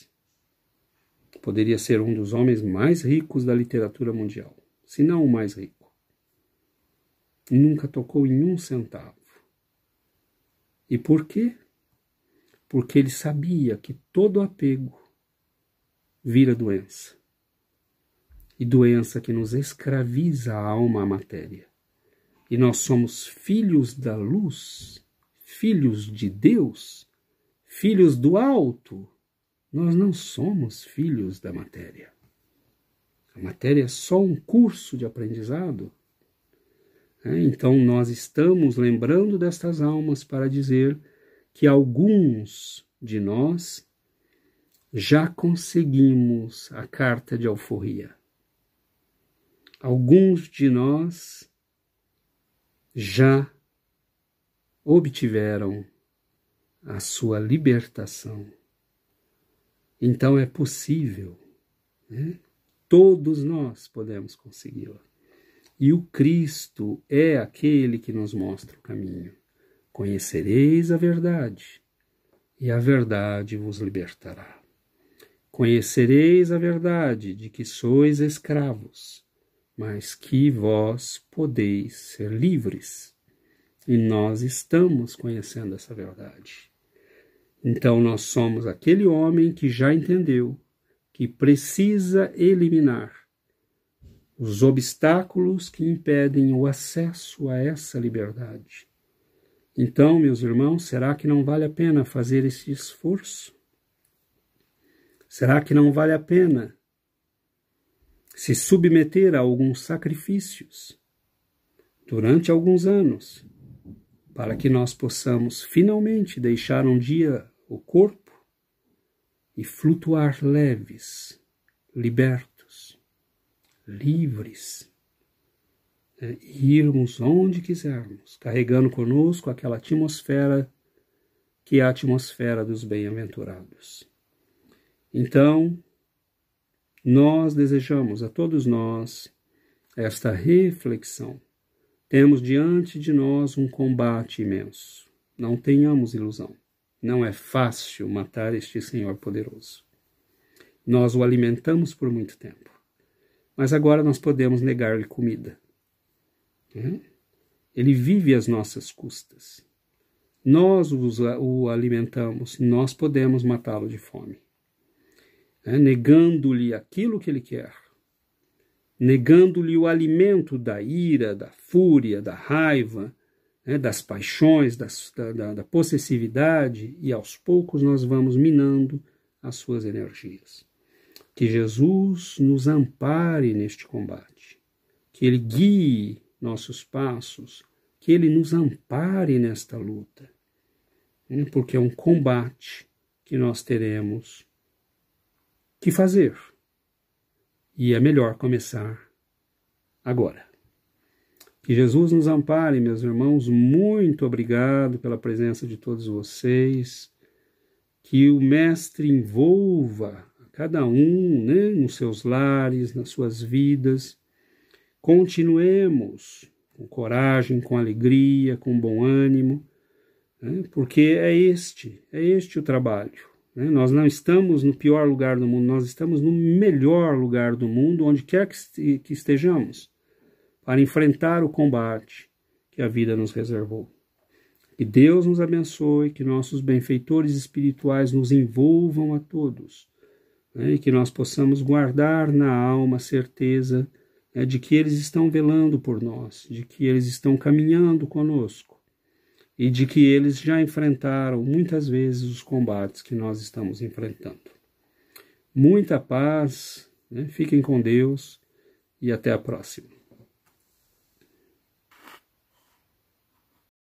Poderia ser um dos homens mais ricos da literatura mundial, se não o mais rico. Nunca tocou em um centavo. E por quê? Porque ele sabia que todo apego vira doença. E doença que nos escraviza a alma à matéria. E nós somos filhos da luz, filhos de Deus, filhos do alto. Nós não somos filhos da matéria. A matéria é só um curso de aprendizado. Então nós estamos lembrando destas almas para dizer que alguns de nós já conseguimos a carta de alforria. Alguns de nós já obtiveram a sua libertação. Então é possível, Todos nós podemos consegui-la. E o Cristo é aquele que nos mostra o caminho. Conhecereis a verdade, e a verdade vos libertará. Conhecereis a verdade de que sois escravos, mas que vós podeis ser livres. E nós estamos conhecendo essa verdade. Então nós somos aquele homem que já entendeu que precisa eliminar os obstáculos que impedem o acesso a essa liberdade. Então, meus irmãos, será que não vale a pena fazer esse esforço? Será que não vale a pena se submeter a alguns sacrifícios durante alguns anos, para que nós possamos finalmente deixar um dia o corpo e flutuar leves, libertos, livres, e irmos onde quisermos, carregando conosco aquela atmosfera que é a atmosfera dos bem-aventurados. Então, nós desejamos a todos nós esta reflexão. Temos diante de nós um combate imenso. Não tenhamos ilusão. Não é fácil matar este Senhor poderoso. Nós o alimentamos por muito tempo. Mas agora nós podemos negar-lhe comida. Ele vive às nossas custas. Nós o alimentamos, nós podemos matá-lo de fome. Negando-lhe aquilo que ele quer. Negando-lhe o alimento da ira, da fúria, da raiva, das paixões, da possessividade, e aos poucos nós vamos minando as suas energias. Que Jesus nos ampare neste combate, que Ele guie nossos passos, que Ele nos ampare nesta luta, porque é um combate que nós teremos que fazer, e é melhor começar agora. Que Jesus nos ampare, meus irmãos. Muito obrigado pela presença de todos vocês. Que o Mestre envolva cada um, nos seus lares, nas suas vidas. Continuemos com coragem, com alegria, com bom ânimo, né? Porque é este o trabalho. Né? Nós não estamos no pior lugar do mundo, nós estamos no melhor lugar do mundo, onde quer que estejamos, para enfrentar o combate que a vida nos reservou. Que Deus nos abençoe, que nossos benfeitores espirituais nos envolvam a todos, né? E que nós possamos guardar na alma a certeza, né, de que eles estão velando por nós, de que eles estão caminhando conosco e de que eles já enfrentaram muitas vezes os combates que nós estamos enfrentando. Muita paz, né? Fiquem com Deus e até a próxima.